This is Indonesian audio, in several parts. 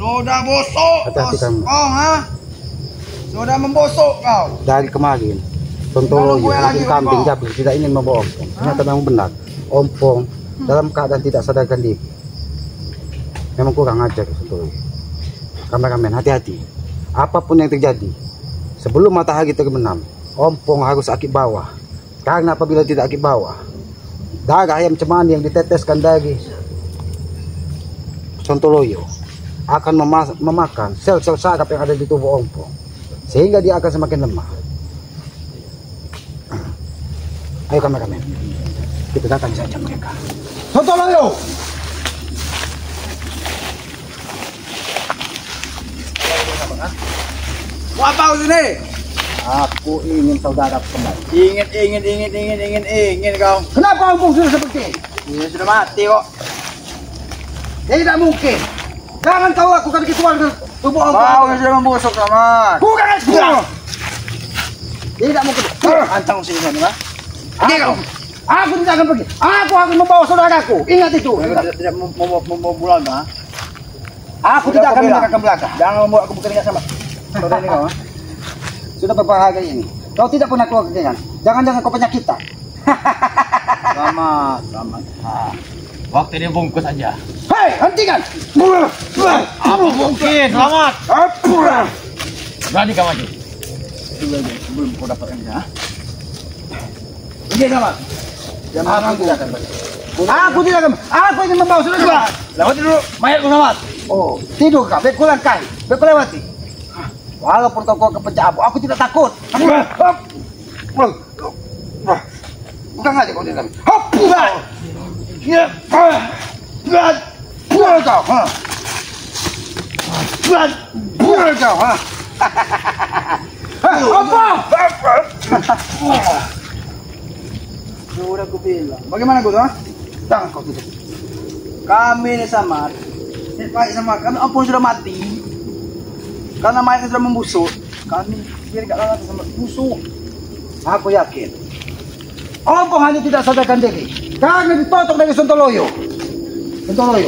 Sudah bosok. Hati-hati kamu. Oh, ha? Sudah membosok kau. Dari kemarin Sontoloyo bikin kambing jabil tidak ingin membawa Ompong. Ternyata memang benar. Ompong dalam keadaan tidak sadarkan diri. Memang kurang ajar Sontoloyo. Kameramen, hati-hati. Apapun yang terjadi, sebelum matahari terbenam, Ompong harus akib bawah. Karena apabila tidak akib bawah, darah ayam cemani yang diteteskan dari Sontoloyo akan memakan sel-sel saraf yang ada di tubuh Ompong, sehingga dia akan semakin lemah. Ayo kameramen, kita datangi saja mereka. Sontoloyo! Mau apa sini? Aku ingin saudara kembali. Ingin kau. Kenapa Ompong sudah seperti ini? Ini sudah mati kok. Tidak mungkin. Jangan kau lakukan gituan ke tubuh Ompong. Kau yang sudah membusuk sama. Bukan aku. Tidak mungkin. Antang sini sana. Aku, aku tidak akan pergi. Aku akan membawa saudaraku. Ingat itu. Tidak mau pulang, ha? Aku tidak akan meninggalkan belakang. Jangan membawa aku bekerja sama. Saudara ini kau, ha? Sudah beberapa hari ini. Kau tidak pernah keluar keringan. Jangan-jangan kau penyakitan. Selamat. Waktu ini bungkus aja. Hei, hentikan. Apa mungkin? Selamat. Berani kau maju. Sebelum kau dapatkan dia, ha? Ini selamat. Aku tidak akan pergi. Aku tidak akan. Aku ingin membawa saudara. Lewati dulu mayatku selamat. Oh, tidur kau. Biar ku langkai. Biar ku lewati. Walaupun kau kepecah abu, aku tidak takut. Bukan aja kau tidak. Hop! Ya. Buat kau, ha. Buat kau, ha. Apa? Sudah aku bilang. Bagaimana gua, ha? Jangan kau tutup. Kami ini samar. Baik sama kami, ampun sudah mati. Karena mayatnya sudah membusuk. Kami biar gak lama sama busuk. Aku yakin Ompong hanya tidak sadarkan diri karena ditotok dari Sontoloyo. Sontoloyo,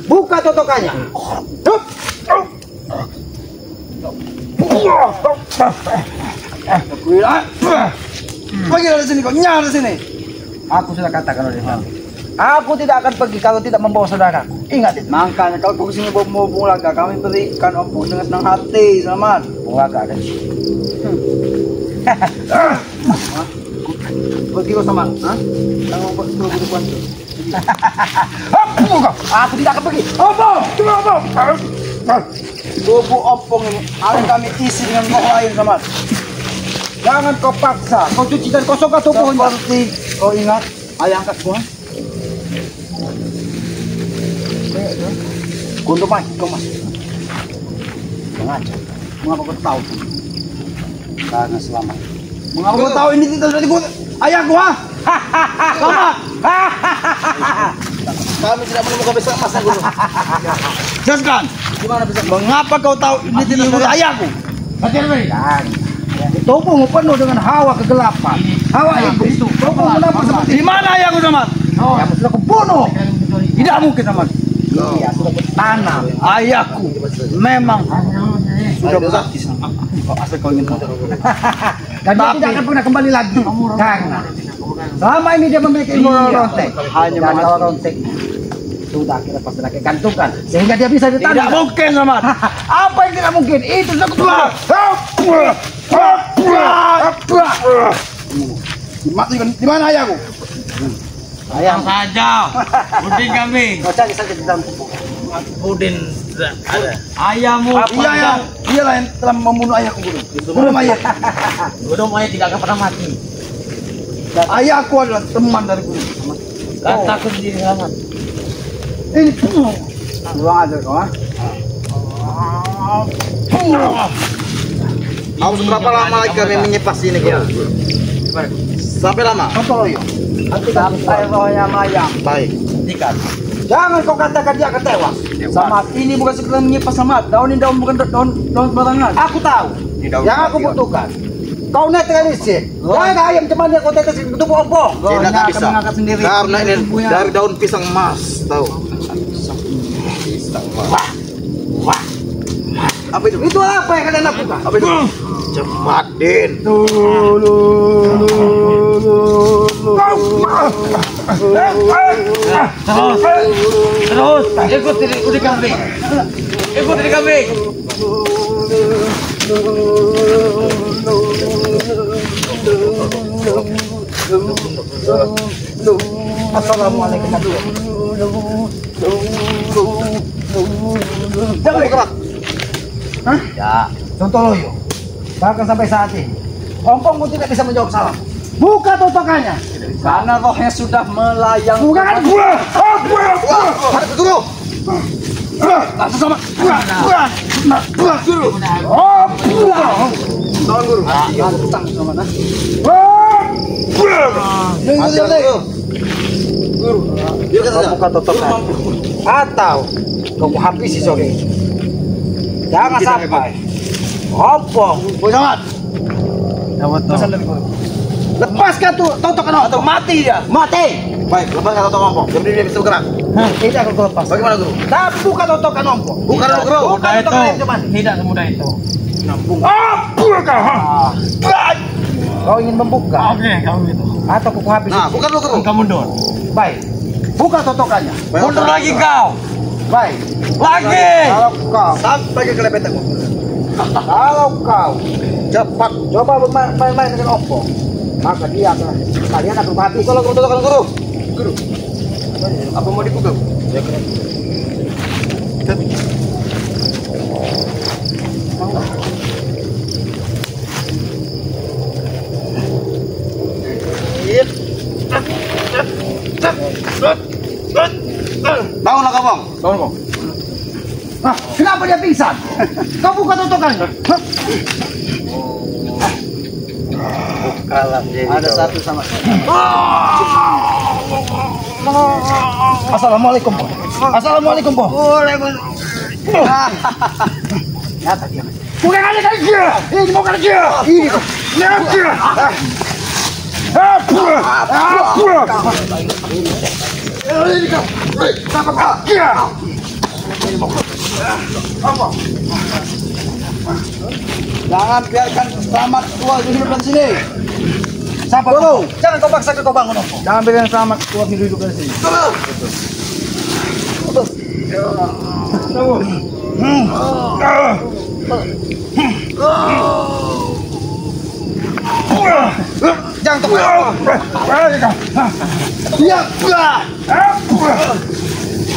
buka totokannya. Aku bilang, pergi dari sini kau, nyala dari sini. Aku sudah katakan oleh kamu. Aku tidak akan pergi kalau tidak membawa saudaraku. Ingat itu. Makanya kalau kau kesini mau pulang, kami berikan Ompong dengan senang hati, selamat. Buka ada di sini. Pergi kau sama, ha? Jangan buat buruan. Aku tidak akan pergi. Ompong, tunggu Ompong. Tubuh Ompong ini akan kami isi dengan roh lain, selamat. Jangan kau paksa. Kau cuci dan kosongkan tubuhnya. Seperti kau ingat, ayah angkat gua. Kundur mai, kau mas. Jangan. Mengapa kau tahu? Karena selama Mengapa kau tahu ini tidak sudah dibuat ayahku, ha? Selamat. Kami tidak menemukan besar masa dulu. Jelaskan. gimana bisa? Mengapa kau tahu ini tidak sudah ayahku? Dan tubuhmu penuh dengan hawa kegelapan. Hawa iblis. Tubuhmu kenapa seperti Di mana ayahku, Samad? yang sudah kubunuh? Tidak mungkin Samad. Iya, sudah kutanam. Ayahku memang sudah mati. Asal kau ingin tahu. Dan dia tidak akan pernah kembali lagi. Karena selama ini dia memiliki ilmu rontek. Hanya Dan kalau rontek sudah kita pasti gantungan sehingga dia bisa Tidak ditanam. mungkin, Samad. Apa yang tidak mungkin? Itu sudah kubunuh. Di mana ayahku? Ayam saja. Budin kami. kau cari saja di dalam tubuh. Budin ada. Ayammu. Iya, iyalah yang telah membunuh ayahku dulu. Bunuh ayah. Gudung ayah tidak akan pernah mati. Ayahku adalah teman dari guru. Kataku sendiri selamat. Ini pulang aja kau, ha? Harus berapa lama lagi kami menyepas ini kau? Sampai lama? Sontoloyo. Sampai rohnya melayang. Baik. Hentikan. Jangan kau katakan dia akan tewas. Samad, ini bukan sekedar menyipas, Samad. Daun ini daun bukan daun sembarangan. Aku tahu. Yang aku butuhkan. Kau netralisir. Jangan ayam cuman yang kau tetes ke tubuh Ompong. Tidak Rohnya bisa. akan mengangkat sendiri. Karena ini Tubuhnya. dari daun pisang emas, tahu? Pisang emas. Wah. Apa itu? Itu apa yang kalian lakukan? Apa itu? Cepat, Din. Terus, ikut di kambing. Ikut di kambing. Assalamualaikum Jangan bergerak. Hah? Ya, contoh loyo. Bahkan sampai saat ini, Ompong pun tidak bisa menjawab salam. Buka totokannya. Karena rohnya sudah melayang. Bukan gua. Hadap guru. Langsung sama. Guru. Tolong guru. Tentang sama nah. Guru. Dia kata Buka totokan. Atau kamu habisi sore. Jangan sampai. Ompong. Jangan. Lepaskan tuh totokan atau mati dia. Mati. Baik, lepaskan totok ompong. Jadi dia bisa bergerak. Tidak akan lepas. Bagaimana guru? Tapi buka totokan ompong. Bukan guru. Mudah itu. Tidak semudah itu. Kau ingin membuka Oke, kamu itu. atau kuku habis? Nah, bukan guru. Kamu mundur. Baik. Buka totokannya. Mundur lagi kau. Baik. Lagi. Kalau kau, Sampai ke kelepetanmu. kalau kau cepat coba main-main dengan ompong, maka dia akan kalian akan mati. Kalau guru totokan guru. Guru. Apa mau dipukul? Ya, kena. Bangunlah kau, Bang. Bangun, Bang. Ah, kenapa dia pingsan? Kau buka totokannya. Kalah dia. Ada satu sama. Assalamualaikum, Bang. Assalamualaikum, Bang. Nyata dia. Bukan ada dia. Ini bukan dia. Ini dia. Jangan biarkan selamat tua hidup di sini. Siapa dulu? Jangan kau paksa kau bangun, Ompong. Jangan biarkan selamat tua hidup di sini. Jangan kau Iya.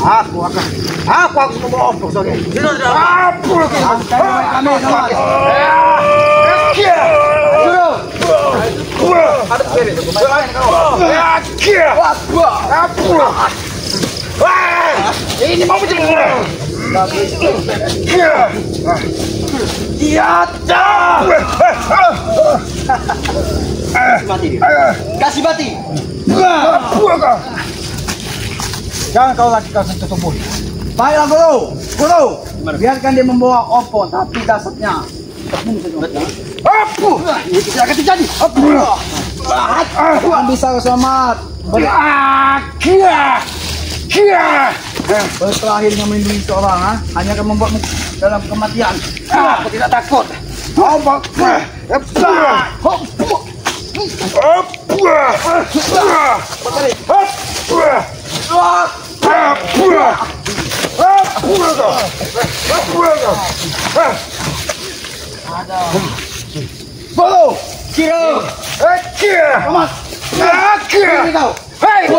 Aku akan membawa Ompong sebagai. Kami sama. Hadap kiri. Ini mau menjadi. Mati dia. Kasih mati. Jangan kau lagi kau sentuh tubuh. Baiklah guru, biarkan dia membawa Ompong, tapi dasarnya terbunuh saja. Itu tidak akan terjadi. Bukan bisa selamat. Berkelahi dengan melindungi seorang, hanya akan membuatmu dalam kematian. Aku tidak takut. Bolo, kira, amat, kira, kau, hei,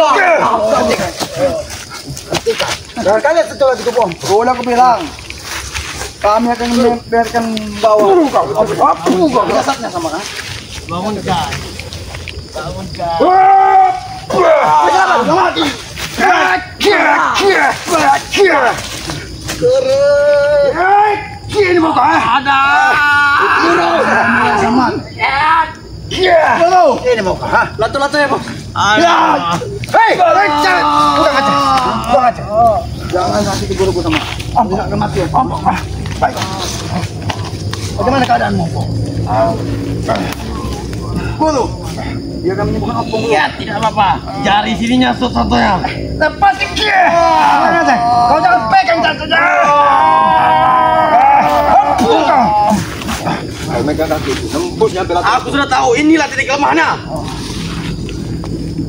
jangan kalian sentuh lagi tubuh. Boleh aku bilang, kami akan membiarkan bawa. Apa kau? Biasanya sama kan? Bangunkan. Jangan mati. Ini muka. Ada. Sama. Ini muka. Latu-latu ya, Bos. Ada. Hei, buang aja. Jangan nanti diburu sama. Tidak akan mati. Baik. Bagaimana keadaanmu, Bos? Guru, dia akan menyembuhkan Ompong. Iya, tidak apa-apa. Jari sini nyasut satunya. Lepasin dia. Kau jangan pegang jantungnya. megang kaki itu. Tembusnya berat. Aku sudah tahu inilah titik lemahnya.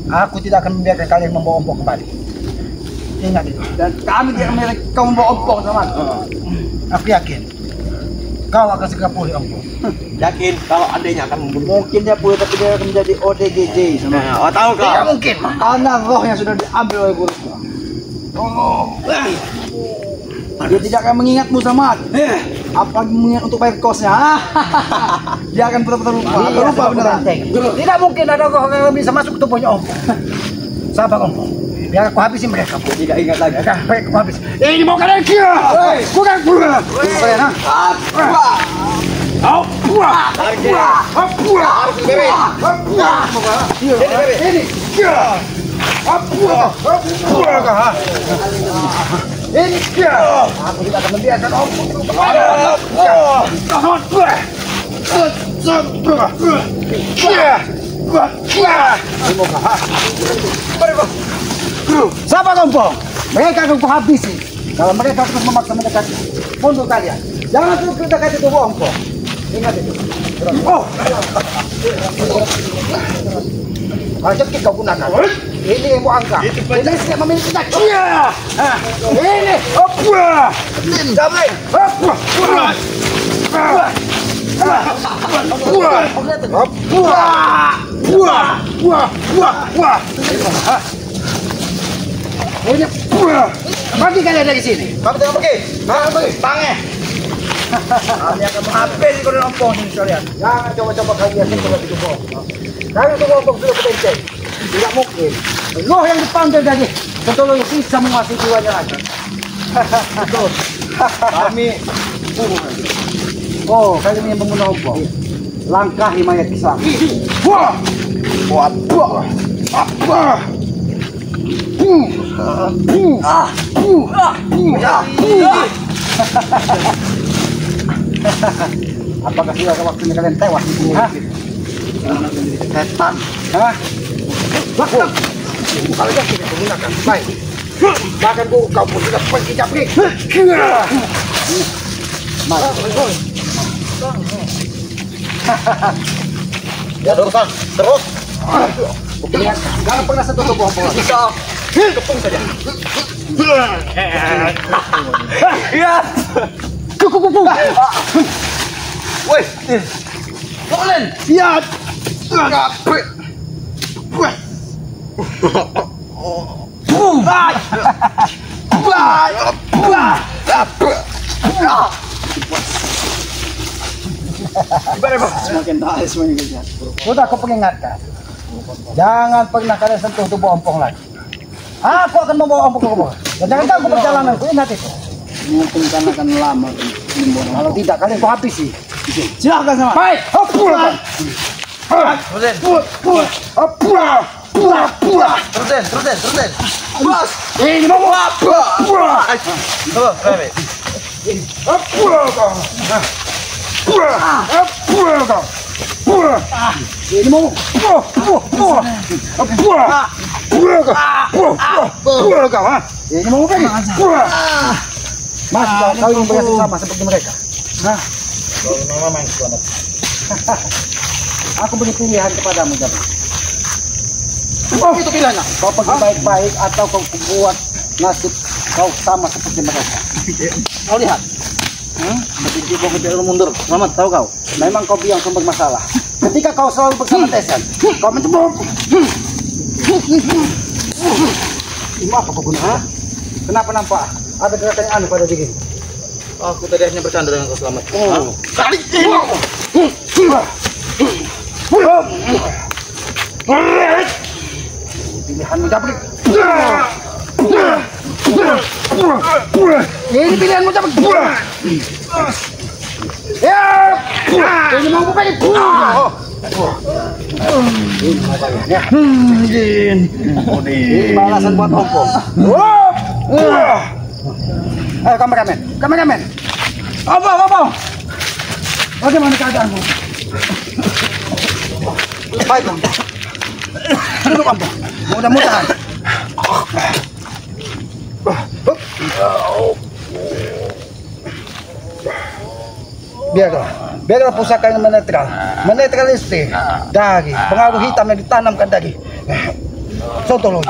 Aku tidak akan membiarkan kalian membawa ompong kembali. Ingat itu. Dan kami tidak akan membiarkan kau membawa ompong, teman. Aku yakin kau akan segera pulih, ompong. Yakin kalau adanya akan membunuh. Mungkin dia pulih, tapi dia akan menjadi ODGJ, sama. Oh, tahu kau? Tidak mungkin, karena rohnya sudah diambil oleh gurusnya. Dia tidak akan mengingatmu, Samad. Apalagi mengingat untuk bayar kosnya. Dia akan betul-betul lupa. Lupa beneran. Tidak mungkin ada roh yang bisa masuk ke tubuhnya ompong. Sabar, ompong. Biar aku habisin mereka. Tidak ingat lagi. Baik, aku habis. Ini mau kalian kia. Bukan pula. Kalian, ha? Ini kia. Ini kia. Aku tidak akan membiarkan ompong. Siapa ompong? Mereka akan kuhabisi. Kalau mereka terus memaksa mendekati, mundur kalian. Jangan terus mendekati tubuh ompong. Ingat itu. Rezeki kau gunakan. Ini yang mau angkat. Ini tidak memiliki kaki. Ini. Damai. Pergi kalian dari sini. Kamu tengok pergi. Pange. Kami akan menghabisi kau dengan ompong ini sekalian. Jangan coba-coba kalian mencoba di tubuh ompong. Karena tubuh ompong sudah kebenceng. Tidak mungkin. Roh yang dipanggil dari betul bisa menguasai jiwanya lagi. Betul. Kami Oh, kalian yang membunuh ompong. Langkahi mayat Islam. Apakah sudah waktunya kalian tewas di sini? Setan. Waktu. Kalian tidak menggunakan. Baik. Bahkan kau pun sudah pergi capek. Ya terusan, terus. Jangan pernah sentuh tubuh ompong. Bisa. Kepung saja. Woi. Kalian. Lihat. Semakin tahu semuanya kerja. Sudah aku peringatkan. Jangan pernah kalian sentuh tubuh ompong lagi. Aku akan membawa ompong ke rumah. Dan jangan ganggu perjalananku, ingat itu. Mungkin karena akan lama. Kalau tidak kalian ku habisi. Silakan sama. Baik. Terusin. Bos. Ini mau apa? Terus, Remi. Ini mau ini mau apa nih? Mas, kau yang berhasil sama seperti mereka. Nah, aku beri pilihan kepadamu, Jabi. Itu pilihannya. Kau pergi baik-baik atau kau buat nasib kau sama seperti mereka. Kau lihat. Begitu kau tidak mundur, Selamat tahu kau. Memang kau yang sumber masalah. Ketika kau selalu bersama Tesan, kau mencoba. Ini apa kau guna? Kenapa nampak ada gerakan yang aneh pada diri? Aku tadi hanya bercanda dengan kau Selamat. Kali pilihanmu Jabrik. Ini pilihanmu Jabrik. Ini mau buka ini. Ini balasan buat ompong. Ayo kameramen. Apa? Bagaimana keadaanmu? Baik, Bang. Duduk, Bang. Mudah-mudahan. Biarlah pusaka yang menetralistik dari pengaruh hitam yang ditanamkan dari Sontoloyo.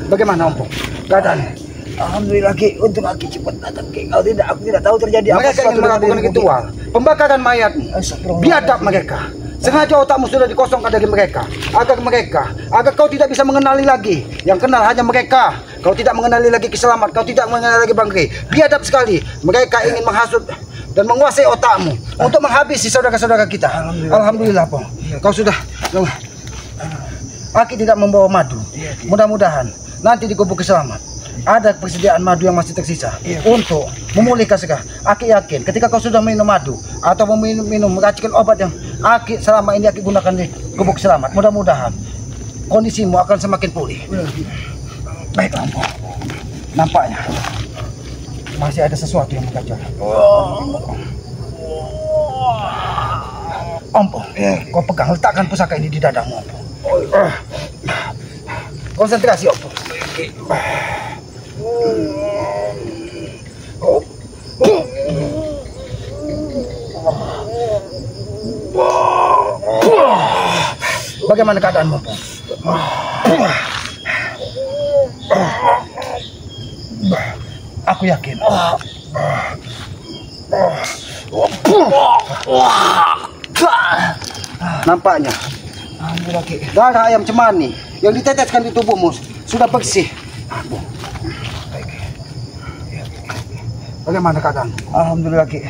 Bagaimana Ompong? Keadaannya? Alhamdulillah Ki, untuk Ki cepat datang Ki. Aku tidak tahu terjadi apa. Mereka ingin melakukan ritual pembakaran mayat. Biadab mereka. Sengaja otakmu sudah dikosongkan dari mereka agar kau tidak bisa mengenali lagi. Yang kenal hanya mereka. Kau tidak mengenali lagi Kiselamat, kau tidak mengenali lagi Bang Rey. Biadab sekali. Mereka ingin menghasut dan menguasai otakmu untuk menghabisi saudara-saudara kita. Alhamdulillah, Pong. Kau sudah. Aki tidak membawa madu. Mudah-mudahan nanti di gubuk Kiselamat ada persediaan madu yang masih tersisa untuk memulihkan segala. Aki yakin ketika kau sudah minum madu atau minum racikan obat yang Aki selama ini Aki gunakan di gubuk Selamat, mudah-mudahan kondisimu akan semakin pulih. Baik, Ompong. Nampaknya masih ada sesuatu yang mengganjal. Ompong, kau pegang, letakkan pusaka ini di dadamu, Ompong. Konsentrasi, Ompong. Bagaimana keadaanmu, Ompong? Aku yakin. Nampaknya darah ayam cemani yang diteteskan di tubuhmu sudah bersih. Bagaimana keadaan? Alhamdulillah Ki.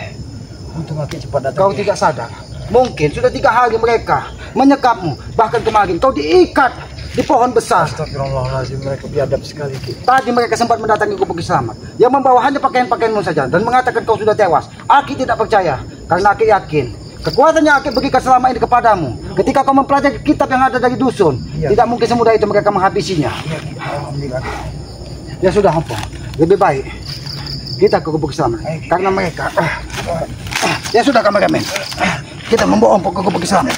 Untung Ki cepat datang. Kau tidak sadar. Mungkin sudah 3 hari mereka menyekapmu. Bahkan kemarin kau diikat di pohon besar. Astagfirullahaladzim, mereka biadab sekali Ki. Tadi mereka sempat mendatangi gubuk Kiselamat yang membawa hanya pakaian-pakaianmu saja dan mengatakan kau sudah tewas. Aki tidak percaya karena Aki yakin kekuatan yang Aki berikan selama ini kepadamu. Ketika kau mempelajari kitab yang ada dari dusun, tidak mungkin semudah itu mereka menghabisinya. Alhamdulillah. Ya sudah, Ompong. Lebih baik kita ke gubuk Kiselamat karena mereka. Ya sudah, kameramen. Kita membawa Ompong ke gubuk Kiselamat.